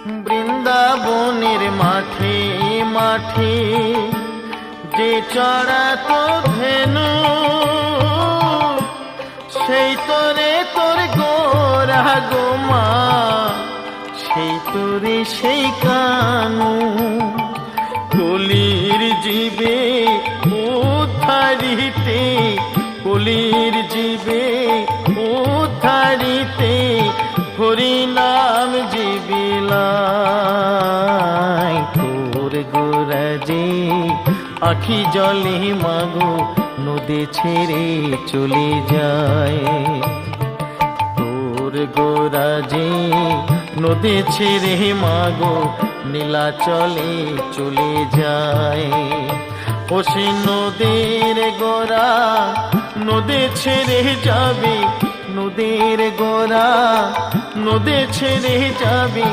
বৃন্দাবনের মাঠে মাঠে যে চড়াতো ধেনু, সেই তোরে তোর গোরা গোমা, সেই তোরে সেই কানু। কলির জীবে উদ্ধারিতে, কলির জীবে উদ্ধারিতে হরি নাম জীবিলাই। তোর গোরা যে আখি জলে মাগো নদী ছেড়ে চলে যায়। তোর গোরা যে নদী ছেড়ে মাগো নীলাচলে চলে যায়। ও সে নদীর গোরা নদী ছেড়ে যাবে, নদীর গোরা নদী ছেড়ে যাবে